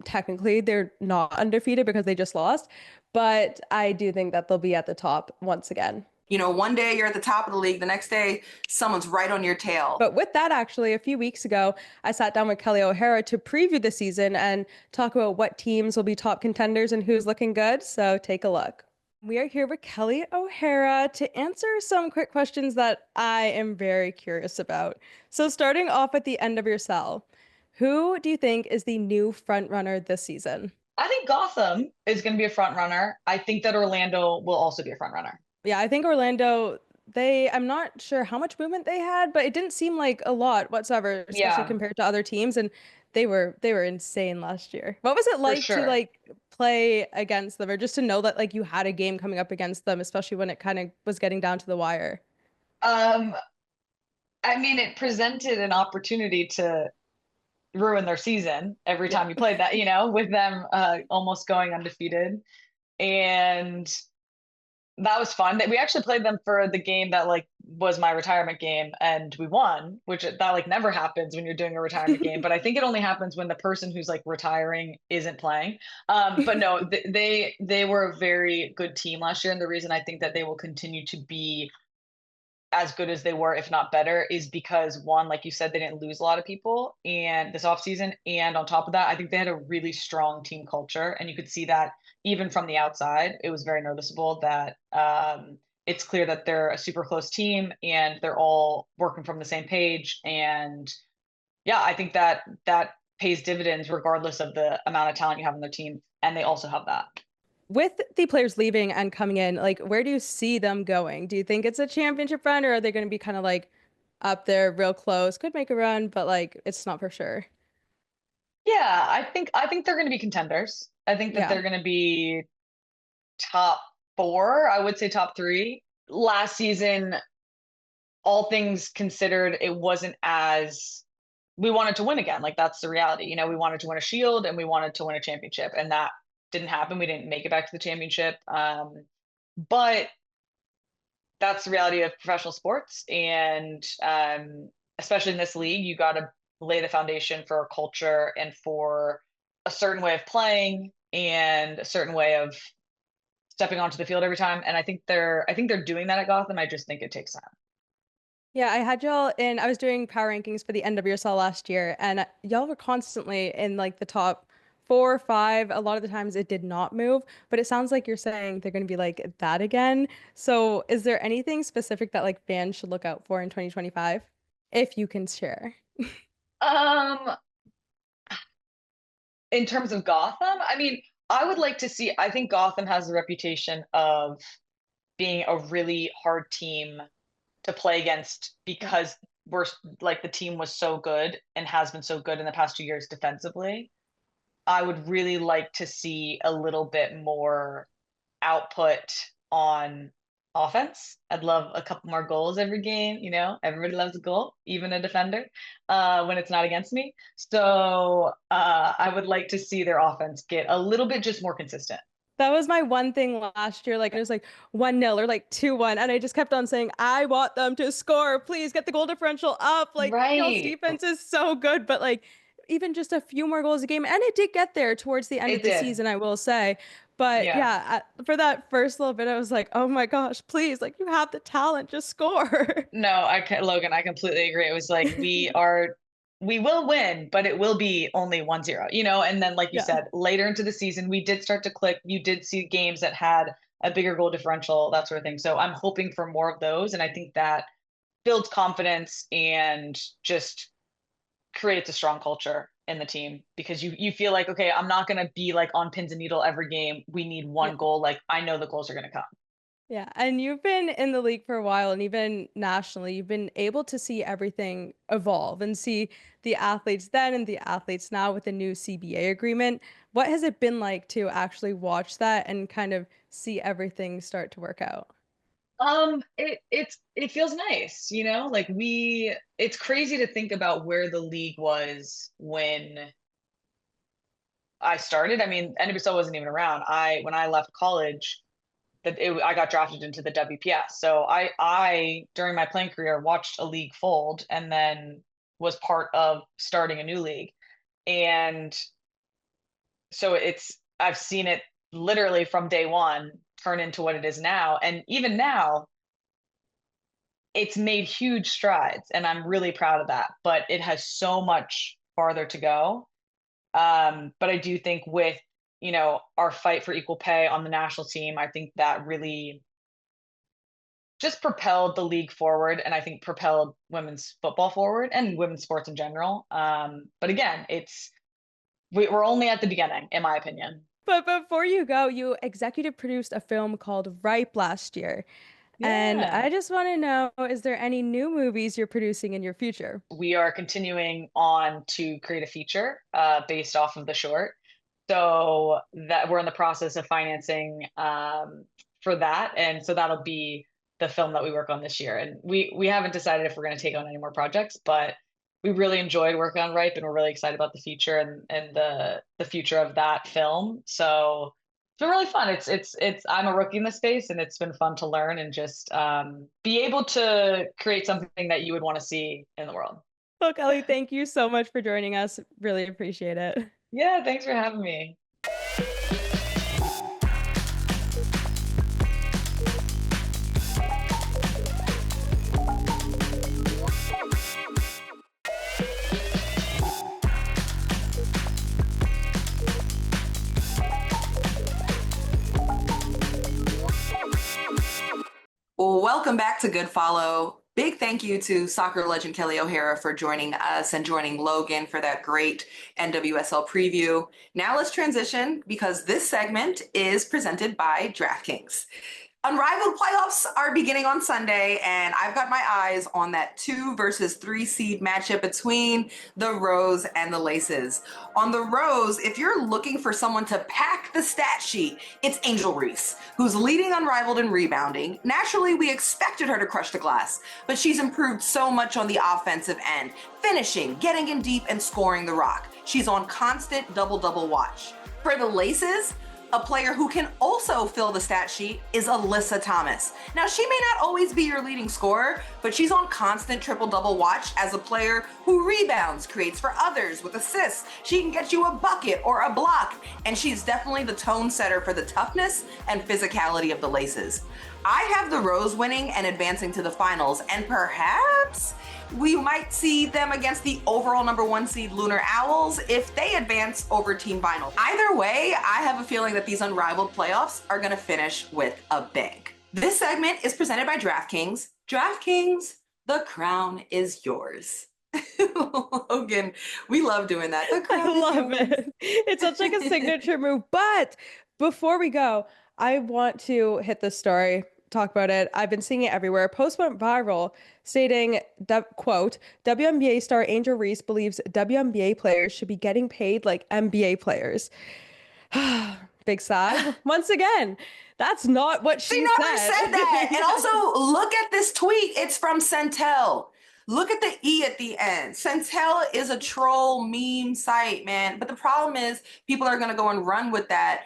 [SPEAKER 2] Technically, they're not undefeated because they just lost. But I do think that they'll be at the top once again.
[SPEAKER 1] You know, one day you're at the top of the league, the next day someone's right on your tail.
[SPEAKER 2] But with that, actually, a few weeks ago, I sat down with Kelley O'Hara to preview the season and talk about what teams will be top contenders and who's looking good. So take a look. We are here with Kelley O'Hara to answer some quick questions that I am very curious about. So starting off at the NWSL, who do you think is the new front runner this season?
[SPEAKER 6] I think Gotham is going to be a front runner. I think that Orlando will also be a front runner.
[SPEAKER 2] Yeah, I think Orlando, I'm not sure how much movement they had, but it didn't seem like a lot whatsoever, especially compared to other teams. And they were insane last year. What was it like to play against them, or just to know that you had a game coming up against them, especially when it kind of was getting down to the wire?
[SPEAKER 6] I mean, it presented an opportunity to ruin their season every time you played that, with them almost going undefeated. And that was fun. We actually played them for the game that was my retirement game, and we won, which that never happens when you're doing a retirement game. But I think it only happens when the person who's retiring isn't playing. But no, they were a very good team last year, and the reason I think that they will continue to be as good as they were, if not better, is because one, like you said, they didn't lose a lot of people and this offseason. And on top of that, I think they had a really strong team culture. And you could see that even from the outside. It was very noticeable that it's clear that they're a super close team and they're all working from the same page. And yeah, I think that pays dividends regardless of the amount of talent you have on their team. And they also have that.
[SPEAKER 2] With the players leaving and coming in, where do you see them going? Do you think it's a championship run, or are they going to be kind of up there real close? Could make a run, but it's not for sure.
[SPEAKER 6] Yeah, I think they're going to be contenders. I think that they're going to be top 4. I would say top 3. Last season, all things considered, it wasn't as we wanted to win again. Like, that's the reality. You know, we wanted to win a Shield and we wanted to win a championship, and that didn't happen. We didn't make it back to the championship. But that's the reality of professional sports. And especially in this league, you got to lay the foundation for a culture and for a certain way of playing and a certain way of stepping onto the field every time. And I think they're doing that at Gotham. I just think it takes time.
[SPEAKER 2] Yeah, I had y'all in, I was doing power rankings for the NWSL last year, and y'all were constantly in like the top 4 or 5. A lot of the times it did not move, but it sounds like you're saying they're going to be like that again. So is there anything specific that like fans should look out for in 2025, if you can share?
[SPEAKER 6] Um, in terms of Gotham, I mean, I would like to see, I think Gotham has the reputation of being a really hard team to play against because we're like, the team was so good and has been so good in the past 2 years defensively. I would really like to see a little bit more output on offense. I'd love a couple more goals every game. You know, everybody loves a goal, even a defender, when it's not against me. So I would like to see their offense get a little bit just more consistent.
[SPEAKER 2] That was my one thing last year. Like it was like 1-0 or like 2-1. And I just kept on saying, I want them to score. Please get the goal differential up. Like y'all's
[SPEAKER 6] Right.
[SPEAKER 2] defense is so good, but like even just a few more goals a game. And it did get there towards the end
[SPEAKER 6] It
[SPEAKER 2] of the
[SPEAKER 6] did.
[SPEAKER 2] season, I will say. But
[SPEAKER 6] Yeah.
[SPEAKER 2] yeah, for that first little bit, I was like, oh my gosh, please, like you have the talent, just score.
[SPEAKER 6] No, Logan, I completely agree. It was like, we will win, but it will be only 1-0, you know? And then, like you
[SPEAKER 2] Yeah.
[SPEAKER 6] said, later into the season, we did start to click. You did see games that had a bigger goal differential, that sort of thing. So I'm hoping for more of those. And I think that builds confidence and just creates a strong culture in the team, because you feel like, okay, I'm not going to be like on pins and needle every game. We need one
[SPEAKER 2] Yeah.
[SPEAKER 6] goal. Like, I know the goals are going to come.
[SPEAKER 2] Yeah, and you've been in the league for a while, and even nationally, you've been able to see everything evolve and see the athletes then and the athletes now with the new CBA agreement. What has it been like to actually watch that and kind of see everything start to work out?
[SPEAKER 6] It feels nice, you know, like it's crazy to think about where the league was when I started. I mean, NWSL wasn't even around. When I left college, I got drafted into the WPS. So I during my playing career watched a league fold and then was part of starting a new league. And so I've seen it literally from day one turn into what it is now. And even now, it's made huge strides, and I'm really proud of that, but it has so much farther to go. But I do think with, you know, our fight for equal pay on the national team, I think that really just propelled the league forward, and I think propelled women's football forward and women's sports in general. But again, we're only at the beginning, in my opinion.
[SPEAKER 2] But before you go, you executive produced a film called Ripe last year. And
[SPEAKER 6] Yeah.
[SPEAKER 2] I just want to know, is there any new movies you're producing in your future?
[SPEAKER 6] We are continuing on to create a feature based off of the short. So that we're in the process of financing for that. And so that'll be the film that we work on this year. And we haven't decided if we're going to take on any more projects, but we really enjoyed working on Ripe, and we're really excited about the future and the future of that film. So it's been really fun. I'm a rookie in the space, and it's been fun to learn and just be able to create something that you would want to see in the world.
[SPEAKER 2] Well, Kelley, thank you so much for joining us. Really appreciate it.
[SPEAKER 6] Yeah, thanks for having me.
[SPEAKER 1] Welcome back to Good Follow. Big thank you to soccer legend Kelley O'Hara for joining us and joining Logan for that great NWSL preview. Now let's transition, because this segment is presented by DraftKings. Unrivaled playoffs are beginning on Sunday, and I've got my eyes on that 2 versus 3 seed matchup between the Ros and the Laces. On the Ros, if you're looking for someone to pack the stat sheet, it's Angel Reese, who's leading Unrivaled in rebounding. Naturally, we expected her to crush the glass, but she's improved so much on the offensive end, finishing, getting in deep, and scoring the rock. She's on constant double-double watch. For the Laces, a player who can also fill the stat sheet is Alyssa Thomas. Now, she may not always be your leading scorer, but she's on constant triple-double watch as a player who rebounds, creates for others with assists. She can get you a bucket or a block, and she's definitely the tone setter for the toughness and physicality of the Laces. I have the Ros winning and advancing to the finals, and perhaps we might see them against the overall #1 seed Lunar Owls if they advance over Team Vinyl. Either way, I have a feeling that these Unrivaled playoffs are going to finish with a bang. This segment is presented by DraftKings. DraftKings, the crown is yours. Logan, we love doing that. The crown
[SPEAKER 2] I love it. It's such like a signature move. But before we go, I want to hit this story, talk about it. I've been seeing it everywhere. A post went viral stating, quote, WNBA star Angel Reese believes WNBA players should be getting paid like NBA players. Big sigh. Once again, that's not what she
[SPEAKER 1] never said that. And also, look at this tweet. It's from Centel. Look at the E at the end. Centel is a troll meme site, man. But the problem is people are going to go and run with that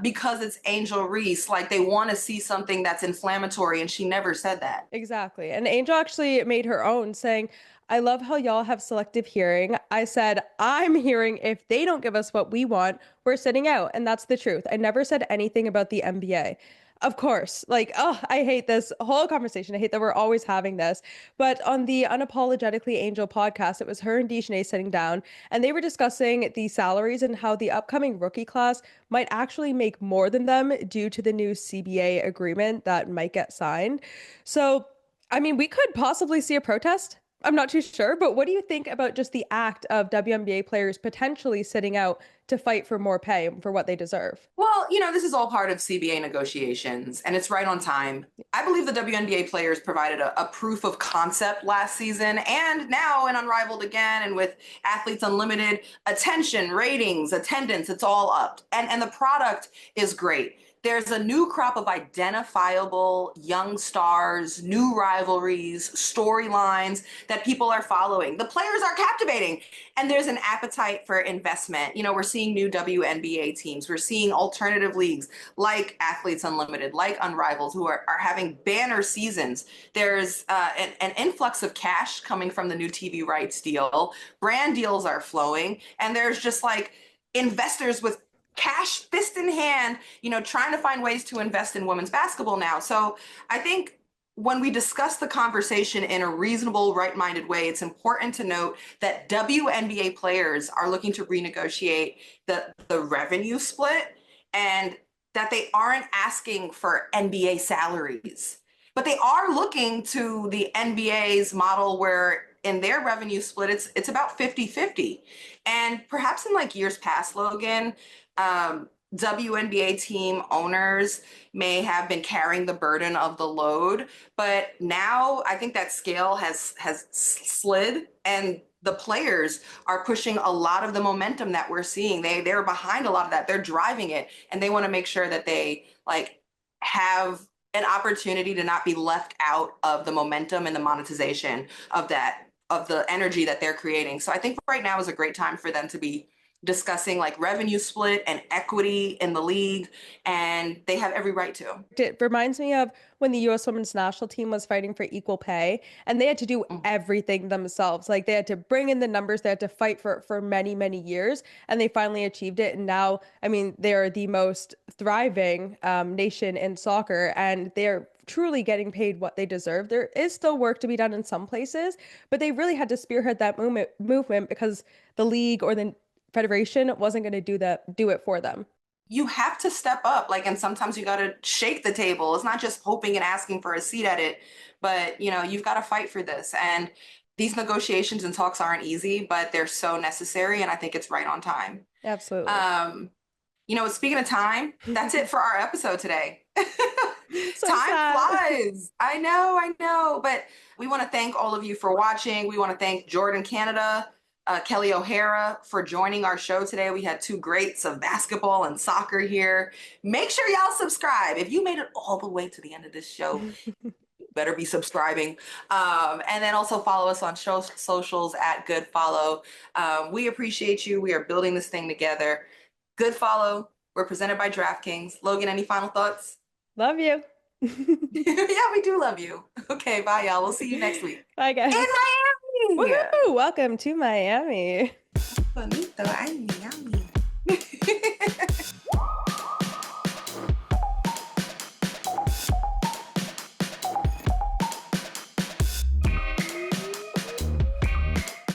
[SPEAKER 1] because it's Angel Reese. Like, they want to see something that's inflammatory, and she never said that.
[SPEAKER 2] Exactly. And Angel actually made her own, saying, I love how y'all have selective hearing. I said, I'm hearing if they don't give us what we want, we're sitting out. And that's the truth. I never said anything about the NBA. Of course, like, oh, I hate this whole conversation. I hate that we're always having this. But on the Unapologetically Angel podcast, it was her and Dejanay sitting down, and they were discussing the salaries and how the upcoming rookie class might actually make more than them due to the new CBA agreement that might get signed. So, I mean, we could possibly see a protest. I'm not too sure, but what do you think about just the act of WNBA players potentially sitting out to fight for more pay for what they deserve?
[SPEAKER 1] Well, this is all part of CBA negotiations, and it's right on time. I believe the WNBA players provided a proof of concept last season, and now in Unrivaled again, and with Athletes Unlimited, attention, ratings, attendance, it's all up. And the product is great. There's a new crop of identifiable young stars, new rivalries, storylines that people are following. The players are captivating, and there's an appetite for investment. We're seeing new WNBA teams. We're seeing alternative leagues like Athletes Unlimited, like Unrivaled, who are having banner seasons. There's an influx of cash coming from the new TV rights deal. Brand deals are flowing, and there's just like investors with cash fist in hand, trying to find ways to invest in women's basketball now. So I think when we discuss the conversation in a reasonable, right-minded way, it's important to note that WNBA players are looking to renegotiate the revenue split, and that they aren't asking for NBA salaries, but they are looking to the NBA's model where in their revenue split, it's about 50-50. And perhaps in like years past, Logan, WNBA team owners may have been carrying the burden of the load, but now I think that scale has slid, and the players are pushing a lot of the momentum that we're seeing. They're behind a lot of that. They're driving it, and they want to make sure that they have an opportunity to not be left out of the momentum and the monetization of the energy that they're creating. So I think right now is a great time for them to be discussing revenue split and equity in the league, and they have every right to.
[SPEAKER 2] It reminds me of when the U.S. women's national team was fighting for equal pay, and they had to do everything themselves. They had to bring in the numbers, they had to fight for many, many years, and they finally achieved it. And now, they're the most thriving nation in soccer, and they're truly getting paid what they deserve. There is still work to be done in some places, but they really had to spearhead that movement because the league or the federation wasn't going to do it for them.
[SPEAKER 1] You have to step up, and sometimes you got to shake the table. It's not just hoping and asking for a seat at it, but you've got to fight for this. And these negotiations and talks aren't easy, but they're so necessary, and I think it's right on time.
[SPEAKER 2] Absolutely.
[SPEAKER 1] Speaking of time, that's it for our episode today.
[SPEAKER 2] So
[SPEAKER 1] Time
[SPEAKER 2] sad.
[SPEAKER 1] flies. I know. But we want to thank all of you for watching. We want to thank Jordin Canada, Kelley O'Hara for joining our show today. We had two greats of basketball and soccer here. Make sure y'all subscribe. If you made it all the way to the end of this show, you better be subscribing. And then also follow us on socials at Good Follow. We appreciate you. We are building this thing together. Good Follow. We're presented by DraftKings. Logan, any final thoughts?
[SPEAKER 2] Love you.
[SPEAKER 1] Yeah, we do love you. Okay, bye, y'all. We'll see you next week.
[SPEAKER 2] Bye, guys.
[SPEAKER 1] In Miami!
[SPEAKER 2] Woohoo! Welcome to Miami.
[SPEAKER 1] Bonito, ay, Miami.